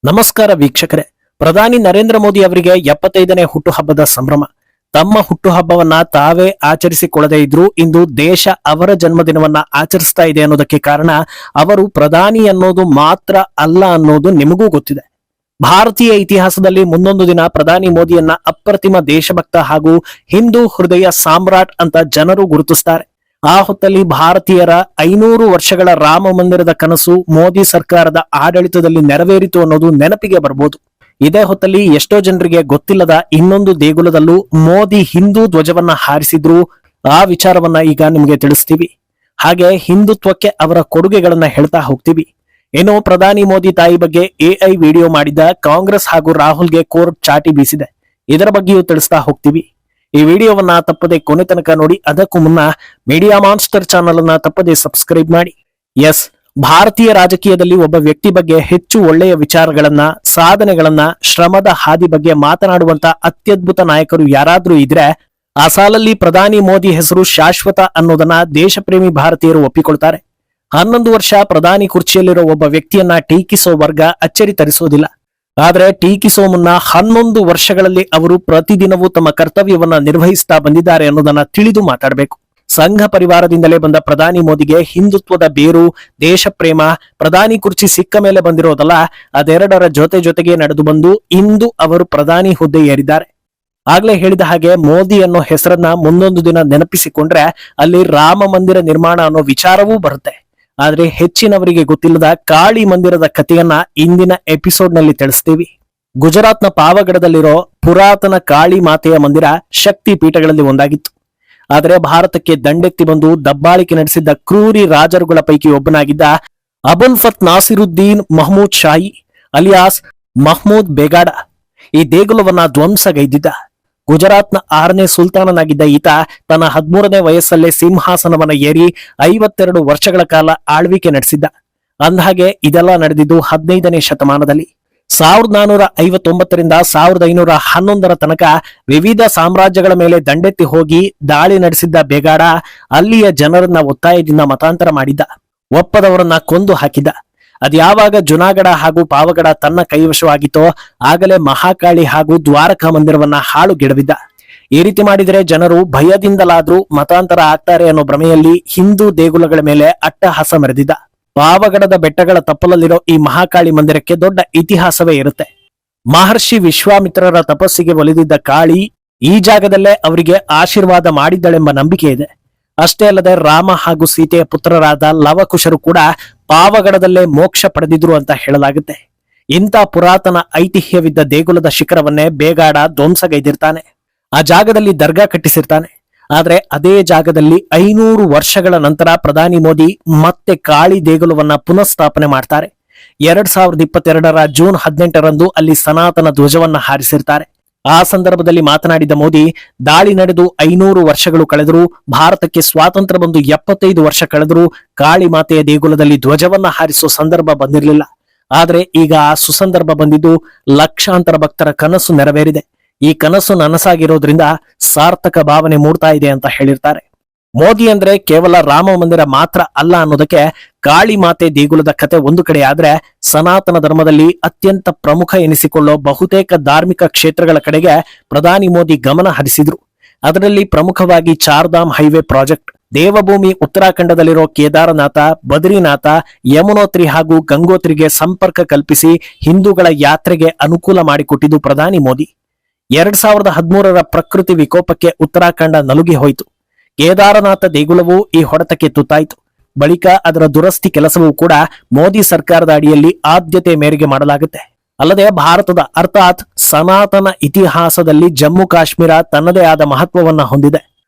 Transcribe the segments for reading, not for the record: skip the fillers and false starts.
ನಮಸ್ಕಾರ ವೀಕ್ಷಕರೇ. ಪ್ರಧಾನಿ ನರೇಂದ್ರ ಮೋದಿ ಅವರಿಗೆ 75ನೇ ಹುಟ್ಟುಹಬ್ಬದ ಸಂಭ್ರಮ. ತಮ್ಮ ಹುಟ್ಟುಹಬ್ಬವನ್ನ ತಾವೇ ಆಚರಿಸಿಕೊಳ್ಳದೇ ಇದ್ರೂ ಇಂದು ದೇಶ ಅವರ ಜನ್ಮದಿನವನ್ನ ಆಚರಿಸ್ತಾ ಇದೆ ಅನ್ನೋದಕ್ಕೆ ಕಾರಣ ಅವರು ಪ್ರಧಾನಿ ಅನ್ನೋದು ಮಾತ್ರ ಅಲ್ಲ ಅನ್ನೋದು ನಿಮಗೂ ಗೊತ್ತಿದೆ. ಭಾರತೀಯ ಇತಿಹಾಸದಲ್ಲಿ ಮುಂದೊಂದು ದಿನ ಪ್ರಧಾನಿ ಮೋದಿಯನ್ನ ಅಪ್ರತಿಮ ದೇಶಭಕ್ತ ಹಾಗೂ ಹಿಂದೂ ಹೃದಯ ಸಾಮ್ರಾಟ್ ಅಂತ ಜನರು ಗುರುತಿಸ್ತಾರೆ. ಆ ಹೊತ್ತಲ್ಲಿ ಭಾರತೀಯರ 500 ವರ್ಷಗಳ ರಾಮ ಮಂದಿರದ ಕನಸು ಮೋದಿ ಸರ್ಕಾರದ ಆಡಳಿತದಲ್ಲಿ ನೆರವೇರಿತು ಅನ್ನೋದು ನೆನಪಿಗೆ ಬರ್ಬೋದು. ಇದೇ ಹೊತ್ತಲ್ಲಿ ಎಷ್ಟೋ ಜನರಿಗೆ ಗೊತ್ತಿಲ್ಲದ ಇನ್ನೊಂದು ದೇಗುಲದಲ್ಲೂ ಮೋದಿ ಹಿಂದೂ ಧ್ವಜವನ್ನ ಹಾರಿಸಿದ್ರು. ಆ ವಿಚಾರವನ್ನ ಈಗ ನಿಮಗೆ ತಿಳಿಸ್ತೀವಿ. ಹಾಗೆ ಹಿಂದುತ್ವಕ್ಕೆ ಅವರ ಕೊಡುಗೆಗಳನ್ನ ಹೇಳ್ತಾ ಹೋಗ್ತೀವಿ. ಏನೋ ಪ್ರಧಾನಿ ಮೋದಿ ತಾಯಿ ಬಗ್ಗೆ AI ವಿಡಿಯೋ ಮಾಡಿದ್ದ ಕಾಂಗ್ರೆಸ್ ಹಾಗೂ ರಾಹುಲ್ಗೆ ಕೋರ್ಟ್ ಚಾಟಿ ಬೀಸಿದೆ. ಇದರ ಬಗ್ಗೆಯೂ ತಿಳಿಸ್ತಾ ಹೋಗ್ತೀವಿ. ಈ ವಿಡಿಯೋವನ್ನ ತಪ್ಪದೆ ಕೊನೆ ತನಕ ನೋಡಿ. ಅದಕ್ಕೂ ಮುನ್ನ ಮೀಡಿಯಾ ಮಾನ್ಸ್ಟರ್ ಚಾನಲ್ ಅನ್ನ ತಪ್ಪದೆ ಸಬ್ಸ್ಕ್ರೈಬ್ ಮಾಡಿ. ಭಾರತೀಯ ರಾಜಕೀಯದಲ್ಲಿ ಒಬ್ಬ ವ್ಯಕ್ತಿ ಬಗ್ಗೆ ಹೆಚ್ಚು ಒಳ್ಳೆಯ ವಿಚಾರಗಳನ್ನ, ಸಾಧನೆಗಳನ್ನ, ಶ್ರಮದ ಹಾದಿ ಬಗ್ಗೆ ಮಾತನಾಡುವಂತ ಅತ್ಯದ್ಭುತ ನಾಯಕರು ಯಾರಾದ್ರೂ ಇದ್ರೆ ಆ ಸಾಲಲ್ಲಿ ಪ್ರಧಾನಿ ಮೋದಿ ಹೆಸರು ಶಾಶ್ವತ ಅನ್ನೋದನ್ನ ದೇಶಪ್ರೇಮಿ ಭಾರತೀಯರು ಒಪ್ಪಿಕೊಳ್ತಾರೆ. 11 ವರ್ಷ ಪ್ರಧಾನಿ ಕುರ್ಚಿಯಲ್ಲಿರೋ ಒಬ್ಬ ವ್ಯಕ್ತಿಯನ್ನ ಟೀಕಿಸೋ ವರ್ಗ ಅಚ್ಚರಿ ತರಿಸೋದಿಲ್ಲ. ಆದ್ರೆ ಟೀಕಿಸೋ ಮುನ್ನ 11 ವರ್ಷಗಳಲ್ಲಿ ಅವರು ಪ್ರತಿದಿನವೂ ತಮ್ಮ ಕರ್ತವ್ಯವನ್ನ ನಿರ್ವಹಿಸ್ತಾ ಬಂದಿದ್ದಾರೆ ಅನ್ನೋದನ್ನ ತಿಳಿದು ಮಾತಾಡಬೇಕು. ಸಂಘ ಪರಿವಾರದಿಂದಲೇ ಬಂದ ಪ್ರಧಾನಿ ಮೋದಿಗೆ ಹಿಂದುತ್ವದ ಬೇರು, ದೇಶ ಪ್ರೇಮ ಪ್ರಧಾನಿ ಕುರ್ಚಿ ಸಿಕ್ಕ ಮೇಲೆ ಬಂದಿರೋದಲ್ಲ, ಅದೆರಡರ ಜೊತೆಗೆ ನಡೆದು ಬಂದು ಇಂದು ಅವರು ಪ್ರಧಾನಿ ಹುದ್ದೆ ಏರಿದ್ದಾರೆ. ಆಗ್ಲೇ ಹೇಳಿದ ಹಾಗೆ ಮೋದಿ ಅನ್ನೋ ಹೆಸರನ್ನ ಮುಂದೊಂದು ದಿನ ನೆನಪಿಸಿಕೊಂಡ್ರೆ ಅಲ್ಲಿ ರಾಮ ಮಂದಿರ ನಿರ್ಮಾಣ ಅನ್ನೋ ವಿಚಾರವೂ ಬರುತ್ತೆ. ಆದ್ರೆ ಹೆಚ್ಚಿನವರಿಗೆ ಗೊತ್ತಿಲ್ಲದ ಕಾಳಿ ಮಂದಿರದ ಕಥೆಯನ್ನ ಇಂದಿನ ಎಪಿಸೋಡ್ ನಲ್ಲಿ ತಿಳಿಸ್ತೀವಿ. ಗುಜರಾತ್ನ ಪಾವಗಡದಲ್ಲಿರೋ ಪುರಾತನ ಕಾಳಿ ಮಾತೆಯ ಮಂದಿರ ಶಕ್ತಿ ಪೀಠಗಳಲ್ಲಿ ಒಂದಾಗಿತ್ತು. ಆದರೆ ಭಾರತಕ್ಕೆ ದಂಡೆತ್ತಿ ಬಂದು ದಬ್ಬಾಳಿಕೆ ನಡೆಸಿದ್ದ ಕ್ರೂರಿ ರಾಜರುಗಳ ಪೈಕಿ ಒಬ್ಬನಾಗಿದ್ದ ಅಬುಲ್ ಫತ್ ನಾಸಿರುದ್ದೀನ್ ಮಹಮೂದ್ ಶಾಹಿ ಅಲಿಯಾಸ್ ಮಹಮೂದ್ ಬೇಗಾಡ ಈ ದೇಗುಲವನ್ನ ಧ್ವಂಸಗೈದಿದ್ದ. ಗುಜರಾತ್ನ 6ನೇ ಸುಲ್ತಾನನಾಗಿದ್ದ ಈತ ತನ್ನ 13ನೇ ವಯಸ್ಸಲ್ಲೇ ಸಿಂಹಾಸನವನ್ನ ಏರಿ 52 ವರ್ಷಗಳ ಕಾಲ ಆಳ್ವಿಕೆ ನಡೆಸಿದ್ದ. ಅಂದಹಾಗೆ ಇದೆಲ್ಲ ನಡೆದಿದ್ದು 15ನೇ ಶತಮಾನದಲ್ಲಿ. 1459ರಿಂದ 1511ರ ತನಕ ವಿವಿಧ ಸಾಮ್ರಾಜ್ಯಗಳ ಮೇಲೆ ದಂಡೆತ್ತಿ ಹೋಗಿ ದಾಳಿ ನಡೆಸಿದ್ದ ಬೇಗಾಡ ಅಲ್ಲಿಯ ಜನರನ್ನ ಒತ್ತಾಯದಿಂದ ಮತಾಂತರ ಮಾಡಿದ್ದ. ಒಪ್ಪದವರನ್ನ ಕೊಂದು ಹಾಕಿದ್ದ. ಅದ್ಯಾವಾಗ ಜುನಾಗಢ ಹಾಗೂ ಪಾವಗಡ ತನ್ನ ಕೈವಶವಾಗಿತ್ತೋ ಆಗಲೇ ಮಹಾಕಾಳಿ ಹಾಗೂ ದ್ವಾರಕಾ ಮಂದಿರವನ್ನ ಹಾಳುಗೆಡವಿದ್ದ. ಈ ರೀತಿ ಮಾಡಿದರೆ ಜನರು ಭಯದಿಂದಲಾದ್ರೂ ಮತಾಂತರ ಆಗ್ತಾರೆ ಅನ್ನೋ ಭ್ರಮೆಯಲ್ಲಿ ಹಿಂದೂ ದೇಗುಲಗಳ ಮೇಲೆ ಅಟ್ಟಹಾಸ ಮೆರೆದಿದ್ದ. ಪಾವಗಡದ ಬೆಟ್ಟಗಳ ತಪ್ಪಲಲ್ಲಿರೋ ಈ ಮಹಾಕಾಳಿ ಮಂದಿರಕ್ಕೆ ದೊಡ್ಡ ಇತಿಹಾಸವೇ ಇರುತ್ತೆ. ಮಹರ್ಷಿ ವಿಶ್ವಾಮಿತ್ರರ ತಪಸ್ಸಿಗೆ ಒಲಿದಿದ್ದ ಕಾಳಿ ಈ ಜಾಗದಲ್ಲೇ ಅವರಿಗೆ ಆಶೀರ್ವಾದ ಮಾಡಿದ್ದಳೆಂಬ ನಂಬಿಕೆ ಇದೆ. ಅಷ್ಟೇ ಅಲ್ಲದೆ ರಾಮ ಹಾಗೂ ಸೀತೆಯ ಪುತ್ರರಾದ ಲವಕುಶರು ಕೂಡ ಪಾವಗಡದಲ್ಲೇ ಮೋಕ್ಷ ಪಡೆದಿದ್ರು ಅಂತ ಹೇಳಲಾಗುತ್ತೆ. ಇಂಥ ಪುರಾತನ ಐತಿಹ್ಯವಿದ್ದ ದೇಗುಲದ ಶಿಖರವನ್ನೇ ಬೇಗಾಡ ಧ್ವಂಸಗೈದಿರ್ತಾನೆ. ಆ ಜಾಗದಲ್ಲಿ ದರ್ಗಾ ಕಟ್ಟಿಸಿರ್ತಾನೆ. ಆದ್ರೆ ಅದೇ ಜಾಗದಲ್ಲಿ 500 ವರ್ಷಗಳ ನಂತರ ಪ್ರಧಾನಿ ಮೋದಿ ಮತ್ತೆ ಕಾಳಿ ದೇಗುಲವನ್ನ ಪುನಃಸ್ಥಾಪನೆ ಮಾಡ್ತಾರೆ. 2022ರ ಜೂನ್ 18ರಂದು ಅಲ್ಲಿ ಸನಾತನ ಧ್ವಜವನ್ನ ಹಾರಿಸಿರ್ತಾರೆ. ಆ ಸಂದರ್ಭದಲ್ಲಿ ಮಾತನಾಡಿದ ಮೋದಿ, ದಾಳಿ ನಡೆದು 500 ವರ್ಷಗಳು ಕಳೆದರೂ, ಭಾರತಕ್ಕೆ ಸ್ವಾತಂತ್ರ್ಯ ಬಂದು 75 ವರ್ಷ ಕಳೆದರೂ ಕಾಳಿ ಮಾತೆಯ ದೇಗುಲದಲ್ಲಿ ಧ್ವಜವನ್ನ ಹಾರಿಸೋ ಸಂದರ್ಭ ಬಂದಿರಲಿಲ್ಲ. ಆದ್ರೆ ಈಗ ಆ ಸುಸಂದರ್ಭ ಬಂದಿದ್ದು ಲಕ್ಷಾಂತರ ಭಕ್ತರ ಕನಸು ನೆರವೇರಿದೆ. ಈ ಕನಸು ನನಸಾಗಿರೋದ್ರಿಂದ ಸಾರ್ಥಕ ಭಾವನೆ ಮೂಡ್ತಾ ಇದೆ ಅಂತ ಹೇಳಿರ್ತಾರೆ. ಮೋದಿ ಅಂದ್ರೆ ಕೇವಲ ರಾಮ ಮಂದಿರ ಮಾತ್ರ ಅಲ್ಲ ಅನ್ನೋದಕ್ಕೆ ಕಾಳಿ ಮಾತೆ ದೇಗುಲದ ಕತೆ ಒಂದು ಕಡೆ ಆದ್ರೆ, ಸನಾತನ ಧರ್ಮದಲ್ಲಿ ಅತ್ಯಂತ ಪ್ರಮುಖ ಎನಿಸಿಕೊಳ್ಳೋ ಬಹುತೇಕ ಧಾರ್ಮಿಕ ಕ್ಷೇತ್ರಗಳ ಕಡೆಗೆ ಪ್ರಧಾನಿ ಮೋದಿ ಗಮನ ಹರಿಸಿದ್ರು. ಅದರಲ್ಲಿ ಪ್ರಮುಖವಾಗಿ ಚಾರ್ಧಾಮ್ ಹೈವೇ ಪ್ರಾಜೆಕ್ಟ್, ದೇವಭೂಮಿ ಉತ್ತರಾಖಂಡದಲ್ಲಿರೋ ಕೇದಾರನಾಥ, ಬದ್ರಿನಾಥ, ಯಮುನೋತ್ರಿ ಹಾಗೂ ಗಂಗೋತ್ರಿಗೆ ಸಂಪರ್ಕ ಕಲ್ಪಿಸಿ ಹಿಂದೂಗಳ ಯಾತ್ರೆಗೆ ಅನುಕೂಲ ಮಾಡಿಕೊಟ್ಟಿದ್ದು ಪ್ರಧಾನಿ ಮೋದಿ. 2013ರ ಪ್ರಕೃತಿ ವಿಕೋಪಕ್ಕೆ ಉತ್ತರಾಖಂಡ ನಲುಗಿ ಹೋಯಿತು. ಕೇದಾರನಾಥ ದೇಗುಲವೂ ಈ ಹೊಡೆತಕ್ಕೆ ತುತ್ತಾಯಿತು. ಬಳಿಕ ಅದರ ದುರಸ್ತಿ ಕೆಲಸವೂ ಕೂಡ ಮೋದಿ ಸರ್ಕಾರದ ಅಡಿಯಲ್ಲಿ ಆದ್ಯತೆ ಮೇರೆಗೆ ಮಾಡಲಾಗುತ್ತೆ. ಅಲ್ಲದೆ ಭಾರತದ ಅರ್ಥಾತ್ ಸನಾತನ ಇತಿಹಾಸದಲ್ಲಿ ಜಮ್ಮು ಕಾಶ್ಮೀರ ತನ್ನದೇ ಆದ ಮಹತ್ವವನ್ನ ಹೊಂದಿದೆ.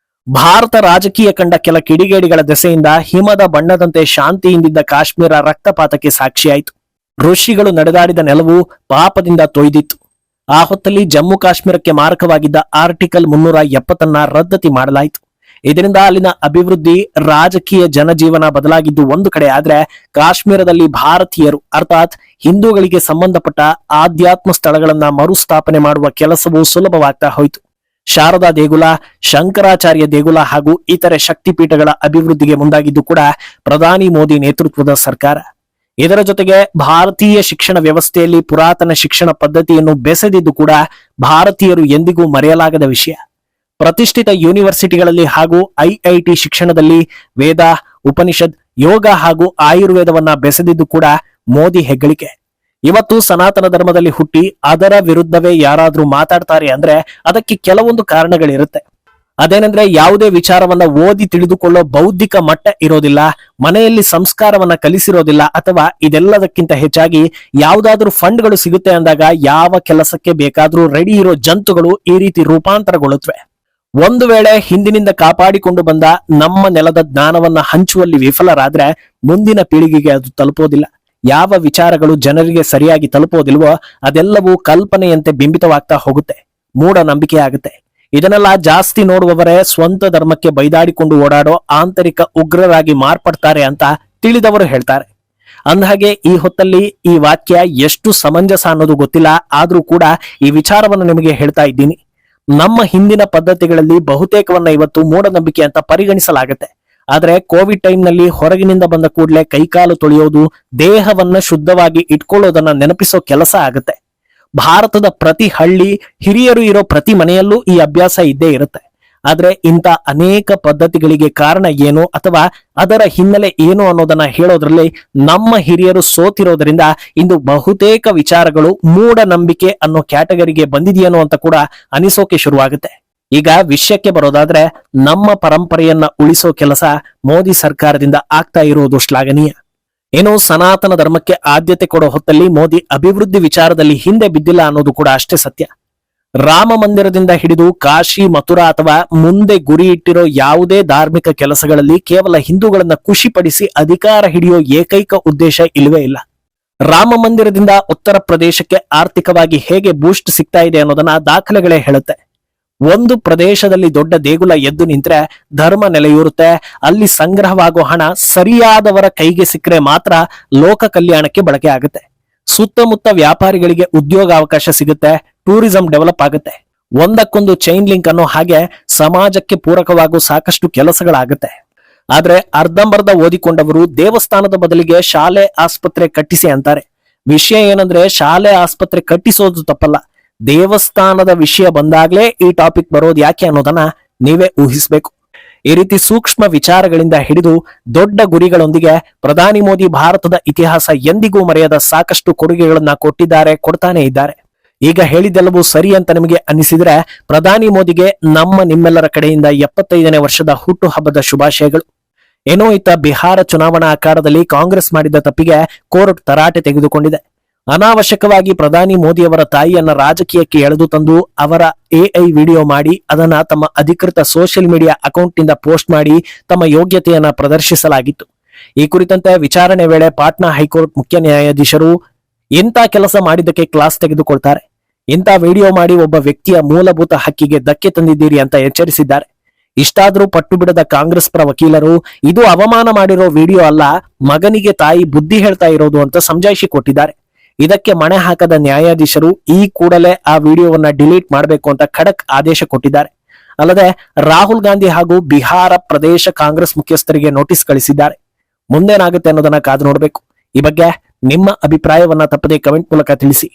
ಭಾರತ ರಾಜಕೀಯ ಕಂಡ ಕೆಲ ಕಿಡಿಗೇಡಿಗಳ ದೆಸೆಯಿಂದ ಹಿಮದ ಬಣ್ಣದಂತೆ ಶಾಂತಿಯಿಂದಿದ್ದ ಕಾಶ್ಮೀರ ರಕ್ತಪಾತಕ್ಕೆ ಸಾಕ್ಷಿಯಾಯಿತು. ಋಷಿಗಳು ನಡೆದಾಡಿದ ನೆಲವು ಪಾಪದಿಂದ ತೊಯ್ದಿತ್ತು. ಆ ಹೊತ್ತಲ್ಲಿ ಜಮ್ಮು ಕಾಶ್ಮೀರಕ್ಕೆ ಮಾರಕವಾಗಿದ್ದ ಆರ್ಟಿಕಲ್ 370 ರದ್ದತಿ ಮಾಡಲಾಯಿತು. ಇದರಿಂದ ಅಲ್ಲಿನ ಅಭಿವೃದ್ಧಿ, ರಾಜಕೀಯ ಜನಜೀವನ ಬದಲಾಗಿದ್ದು ಒಂದು ಕಡೆ ಆದ್ರೆ, ಕಾಶ್ಮೀರದಲ್ಲಿ ಭಾರತೀಯರು ಅರ್ಥಾತ್ ಹಿಂದೂಗಳಿಗೆ ಸಂಬಂಧಪಟ್ಟ ಆಧ್ಯಾತ್ಮ ಸ್ಥಳಗಳನ್ನ ಮರುಸ್ಥಾಪನೆ ಮಾಡುವ ಕೆಲಸವು ಸುಲಭವಾಗ್ತಾ ಹೋಯಿತು. ಶಾರದಾ ದೇಗುಲ, ಶಂಕರಾಚಾರ್ಯ ದೇಗುಲ ಹಾಗೂ ಇತರೆ ಶಕ್ತಿಪೀಠಗಳ ಅಭಿವೃದ್ಧಿಗೆ ಮುಂದಾಗಿದ್ದು ಕೂಡ ಪ್ರಧಾನಿ ಮೋದಿ ನೇತೃತ್ವದ ಸರ್ಕಾರ. ಇದರ ಜೊತೆಗೆ ಭಾರತೀಯ ಶಿಕ್ಷಣ ವ್ಯವಸ್ಥೆಯಲ್ಲಿ ಪುರಾತನ ಶಿಕ್ಷಣ ಪದ್ಧತಿಯನ್ನು ಬೆಸೆದಿದ್ದು ಕೂಡ ಭಾರತೀಯರು ಎಂದಿಗೂ ಮರೆಯಲಾಗದ ವಿಷಯ. ಪ್ರತಿಷ್ಠಿತ ಯೂನಿವರ್ಸಿಟಿಗಳಲ್ಲಿ ಹಾಗೂ ಐಐಟಿ ಶಿಕ್ಷಣದಲ್ಲಿ ವೇದ, ಉಪನಿಷತ್, ಯೋಗ ಹಾಗೂ ಆಯುರ್ವೇದವನ್ನ ಬೆಸೆದಿದ್ದು ಕೂಡ ಮೋದಿ ಹೆಗ್ಗಳಿಕೆ. ಇವತ್ತು ಸನಾತನ ಧರ್ಮದಲ್ಲಿ ಹುಟ್ಟಿ ಅದರ ವಿರುದ್ಧವೇ ಯಾರಾದ್ರೂ ಮಾತಾಡ್ತಾರೆ ಅಂದ್ರೆ ಅದಕ್ಕೆ ಕೆಲವೊಂದು ಕಾರಣಗಳಿರುತ್ತೆ. ಅದೇನೆಂದ್ರೆ ಯಾವುದೇ ವಿಚಾರವನ್ನ ಓದಿ ತಿಳಿದುಕೊಳ್ಳೋ ಬೌದ್ಧಿಕ ಮಟ್ಟ ಇರೋದಿಲ್ಲ, ಮನೆಯಲ್ಲಿ ಸಂಸ್ಕಾರವನ್ನ ಕಲಿಸಿರೋದಿಲ್ಲ, ಅಥವಾ ಇದೆಲ್ಲದಕ್ಕಿಂತ ಹೆಚ್ಚಾಗಿ ಯಾವುದಾದ್ರೂ ಫಂಡ್ಗಳು ಸಿಗುತ್ತೆ ಅಂದಾಗ ಯಾವ ಕೆಲಸಕ್ಕೆ ಬೇಕಾದ್ರೂ ರೆಡಿ ಇರೋ ಜಂತುಗಳು ಈ ರೀತಿ ರೂಪಾಂತರಗೊಳ್ಳುತ್ತವೆ. ಒಂದು ವೇಳೆ ಹಿಂದಿನಿಂದ ಕಾಪಾಡಿಕೊಂಡು ಬಂದ ನಮ್ಮ ನೆಲದ ಜ್ಞಾನವನ್ನ ಹಂಚುವಲ್ಲಿ ವಿಫಲರಾದ್ರೆ ಮುಂದಿನ ಪೀಳಿಗೆಗೆ ಅದು ತಲುಪೋದಿಲ್ಲ. ಯಾವ ವಿಚಾರಗಳು ಜನರಿಗೆ ಸರಿಯಾಗಿ ತಲುಪೋದಿಲ್ವೋ ಅದೆಲ್ಲವೂ ಕಲ್ಪನೆಯಂತೆ ಬಿಂಬಿತವಾಗ್ತಾ ಹೋಗುತ್ತೆ, ಮೂಢನಂಬಿಕೆ ಆಗುತ್ತೆ. ಇದನ್ನೆಲ್ಲ ಜಾಸ್ತಿ ನೋಡುವವರೇ ಸ್ವಂತ ಧರ್ಮಕ್ಕೆ ಬೈದಾಡಿಕೊಂಡು ಓಡಾಡೋ ಆಂತರಿಕ ಉಗ್ರರಾಗಿ ಮಾರ್ಪಡ್ತಾರೆ ಅಂತ ತಿಳಿದವರು ಹೇಳ್ತಾರೆ. ಅಂದಹಾಗೆ ಈ ಹೊತ್ತಲ್ಲಿ ಈ ವಾಕ್ಯ ಎಷ್ಟು ಸಮಂಜಸ ಅನ್ನೋದು ಗೊತ್ತಿಲ್ಲ, ಆದ್ರೂ ಕೂಡ ಈ ವಿಚಾರವನ್ನು ನಿಮಗೆ ಹೇಳ್ತಾ ಇದ್ದೀನಿ. ನಮ್ಮ ಹಿಂದಿನ ಪದ್ಧತಿಗಳಲ್ಲಿ ಬಹುತೇಕವನ್ನ ಇವತ್ತು ಮೂಢನಂಬಿಕೆ ಅಂತ ಪರಿಗಣಿಸಲಾಗುತ್ತೆ. ಆದ್ರೆ ಕೋವಿಡ್ ಟೈಮ್ ನಲ್ಲಿ ಹೊರಗಿನಿಂದ ಬಂದ ಕೂಡಲೇ ಕೈಕಾಲು ತೊಳೆಯೋದು, ದೇಹವನ್ನ ಶುದ್ಧವಾಗಿ ಇಟ್ಕೊಳ್ಳೋದನ್ನ ನೆನಪಿಸೋ ಕೆಲಸ ಆಗುತ್ತೆ. ಭಾರತದ ಪ್ರತಿ ಹಳ್ಳಿ, ಹಿರಿಯರು ಇರೋ ಪ್ರತಿ ಮನೆಯಲ್ಲೂ ಈ ಅಭ್ಯಾಸ ಇದ್ದೇ ಇರುತ್ತೆ. ಆದ್ರೆ ಇಂಥ ಅನೇಕ ಪದ್ಧತಿಗಳಿಗೆ ಕಾರಣ ಏನು ಅಥವಾ ಅದರ ಹಿನ್ನೆಲೆ ಏನು ಅನ್ನೋದನ್ನ ಹೇಳೋದ್ರಲ್ಲಿ ನಮ್ಮ ಹಿರಿಯರು ಸೋತಿರೋದ್ರಿಂದ ಇಂದು ಬಹುತೇಕ ವಿಚಾರಗಳು ಮೂಢನಂಬಿಕೆ ಅನ್ನೋ ಕ್ಯಾಟಗರಿಗೆ ಬಂದಿದೆಯೇನೋ ಅಂತ ಕೂಡ ಅನಿಸೋಕೆ ಶುರುವಾಗುತ್ತೆ. ಈಗ ವಿಷಯಕ್ಕೆ ಬರೋದಾದ್ರೆ ನಮ್ಮ ಪರಂಪರೆಯನ್ನ ಉಳಿಸೋ ಕೆಲಸ ಮೋದಿ ಸರ್ಕಾರದಿಂದ ಆಗ್ತಾ ಇರೋದು ಶ್ಲಾಘನೀಯ. ಏನು ಸನಾತನ ಧರ್ಮಕ್ಕೆ ಆದ್ಯತೆ ಕೊಡೋ ಹೊತ್ತಲ್ಲಿ ಮೋದಿ ಅಭಿವೃದ್ಧಿ ವಿಚಾರದಲ್ಲಿ ಹಿಂದೆ ಬಿದ್ದಿಲ್ಲ ಅನ್ನೋದು ಕೂಡ ಅಷ್ಟೇ ಸತ್ಯ. ರಾಮ ಮಂದಿರದಿಂದ ಹಿಡಿದು ಕಾಶಿ, ಮಥುರಾ ಅಥವಾ ಮುಂದೆ ಗುರಿ ಇಟ್ಟಿರೋ ಯಾವುದೇ ಧಾರ್ಮಿಕ ಕೆಲಸಗಳಲ್ಲಿ ಕೇವಲ ಹಿಂದೂಗಳನ್ನ ಖುಷಿಪಡಿಸಿ ಅಧಿಕಾರ ಹಿಡಿಯೋ ಏಕೈಕ ಉದ್ದೇಶ ಇಲ್ಲವೇ ಇಲ್ಲ. ರಾಮ ಮಂದಿರದಿಂದ ಉತ್ತರ ಪ್ರದೇಶಕ್ಕೆ ಆರ್ಥಿಕವಾಗಿ ಹೇಗೆ ಬೂಸ್ಟ್ ಸಿಗ್ತಾ ಇದೆ ಅನ್ನೋದನ್ನ ದಾಖಲೆಗಳೇ ಹೇಳುತ್ತೆ. ಒಂದು ಪ್ರದೇಶದಲ್ಲಿ ದೊಡ್ಡ ದೇಗುಲ ಎದ್ದು ನಿಂತ್ರೆ ಧರ್ಮ ನೆಲೆಯೂರುತ್ತೆ. ಅಲ್ಲಿ ಸಂಗ್ರಹವಾಗೋ ಹಣ ಸರಿಯಾದವರ ಕೈಗೆ ಸಿಕ್ಕರೆ ಮಾತ್ರ ಲೋಕ ಕಲ್ಯಾಣಕ್ಕೆ ಬಳಕೆ ಆಗುತ್ತೆ. ಸುತ್ತಮುತ್ತ ವ್ಯಾಪಾರಿಗಳಿಗೆ ಉದ್ಯೋಗ ಅವಕಾಶ ಸಿಗುತ್ತೆ, ಟೂರಿಸಂ ಡೆವಲಪ್ ಆಗುತ್ತೆ. ಒಂದಕ್ಕೊಂದು ಚೈನ್ ಲಿಂಕ್ ಅನ್ನೋ ಹಾಗೆ ಸಮಾಜಕ್ಕೆ ಪೂರಕವಾಗೋ ಸಾಕಷ್ಟು ಕೆಲಸಗಳಾಗುತ್ತೆ. ಆದ್ರೆ ಅರ್ಧಂಬರ್ಧ ಓದಿಕೊಂಡವರು ದೇವಸ್ಥಾನದ ಬದಲಿಗೆ ಶಾಲೆ, ಆಸ್ಪತ್ರೆ ಕಟ್ಟಿಸಿ ಅಂತಾರೆ. ವಿಷಯ ಏನಂದ್ರೆ ಶಾಲೆ, ಆಸ್ಪತ್ರೆ ಕಟ್ಟಿಸೋದು ತಪ್ಪಲ್ಲ, ದೇವಸ್ಥಾನದ ವಿಷಯ ಬಂದಾಗ್ಲೇ ಈ ಟಾಪಿಕ್ ಬರೋದು ಯಾಕೆ ಅನ್ನೋದನ್ನ ನೀವೇ ಊಹಿಸ್ಬೇಕು. ಈ ರೀತಿ ಸೂಕ್ಷ್ಮ ವಿಚಾರಗಳಿಂದ ಹಿಡಿದು ದೊಡ್ಡ ಗುರಿಗಳೊಂದಿಗೆ ಪ್ರಧಾನಿ ಮೋದಿ ಭಾರತದ ಇತಿಹಾಸ ಎಂದಿಗೂ ಮರೆಯದ ಸಾಕಷ್ಟು ಕೊಡುಗೆಗಳನ್ನ ಕೊಟ್ಟಿದ್ದಾರೆ, ಕೊಡ್ತಾನೆ ಇದ್ದಾರೆ. ಈಗ ಹೇಳಿದ್ದೆಲ್ಲವೂ ಸರಿ ಅಂತ ನಿಮಗೆ ಅನ್ನಿಸಿದ್ರೆ ಪ್ರಧಾನಿ ಮೋದಿಗೆ ನಮ್ಮ ನಿಮ್ಮೆಲ್ಲರ ಕಡೆಯಿಂದ 75ನೇ ವರ್ಷದ ಹುಟ್ಟು ಹಬ್ಬದ ಶುಭಾಶಯಗಳು. ಏನೋ ಇತ್ತ ಬಿಹಾರ ಚುನಾವಣಾ ಅಖಾಡದಲ್ಲಿ ಕಾಂಗ್ರೆಸ್ ಮಾಡಿದ ತಪ್ಪಿಗೆ ಕೋರ್ಟ್ ತರಾಟೆ ತೆಗೆದುಕೊಂಡಿದೆ. ಅನಾವಶ್ಯಕವಾಗಿ ಪ್ರಧಾನಿ ಮೋದಿಯವರ ತಾಯಿಯನ್ನ ರಾಜಕೀಯಕ್ಕೆ ಎಳೆದು ತಂದು ಅವರ ಎಐ ವಿಡಿಯೋ ಮಾಡಿ ಅದನ್ನ ತಮ್ಮ ಅಧಿಕೃತ ಸೋಷಿಯಲ್ ಮೀಡಿಯಾ ಅಕೌಂಟ್ ನಿಂದ ಪೋಸ್ಟ್ ಮಾಡಿ ತಮ್ಮ ಯೋಗ್ಯತೆಯನ್ನ ಪ್ರದರ್ಶಿಸಲಾಗಿತ್ತು. ಈ ಕುರಿತಂತೆ ವಿಚಾರಣೆ ವೇಳೆ ಪಾಟ್ನಾ ಹೈಕೋರ್ಟ್ ಮುಖ್ಯ ನ್ಯಾಯಾಧೀಶರು ಇಂಥ ಕೆಲಸ ಮಾಡಿದ್ದಕ್ಕೆ ಕ್ಲಾಸ್ ತೆಗೆದುಕೊಳ್ತಾರೆ, ಇಂಥ ವಿಡಿಯೋ ಮಾಡಿ ಒಬ್ಬ ವ್ಯಕ್ತಿಯ ಮೂಲಭೂತ ಹಕ್ಕಿಗೆ ಧಕ್ಕೆ ತಂದಿದ್ದೀರಿ ಅಂತ ಎಚ್ಚರಿಸಿದ್ದಾರೆ. ಇಷ್ಟಾದ್ರೂ ಪಟ್ಟು ಬಿಡದ ಕಾಂಗ್ರೆಸ್ ಪರ ವಕೀಲರು ಇದು ಅವಮಾನ ಮಾಡಿರೋ ವಿಡಿಯೋ ಅಲ್ಲ, ಮಗನಿಗೆ ತಾಯಿ ಬುದ್ಧಿ ಹೇಳ್ತಾ ಇರೋದು ಅಂತ ಸಮಜಾಯಿಷಿ ಕೊಟ್ಟಿದ್ದಾರೆ. ಇದಕ್ಕೆ ಮಣೆ ಹಾಕದ ನ್ಯಾಯಾಧೀಶರು ಈ ಕೂಡಲೇ ಆ ವಿಡಿಯೋವನ್ನ ಡಿಲೀಟ್ ಮಾಡಬೇಕು ಅಂತ ಖಡಕ್ ಆದೇಶ ಕೊಟ್ಟಿದ್ದಾರೆ. ಅಲ್ಲದೆ ರಾಹುಲ್ ಗಾಂಧಿ ಹಾಗೂ ಬಿಹಾರ ಪ್ರದೇಶ ಕಾಂಗ್ರೆಸ್ ಮುಖ್ಯಸ್ಥರಿಗೆ ನೋಟಿಸ್ ಕಳಿಸಿದ್ದಾರೆ. ಮುಂದೇನಾಗುತ್ತೆ ಅನ್ನೋದನ್ನ ಕಾದು ನೋಡಬೇಕು. ಈ ಬಗ್ಗೆ ನಿಮ್ಮ ಅಭಿಪ್ರಾಯವನ್ನ ತಪ್ಪದೇ ಕಮೆಂಟ್ ಮೂಲಕ ತಿಳಿಸಿ.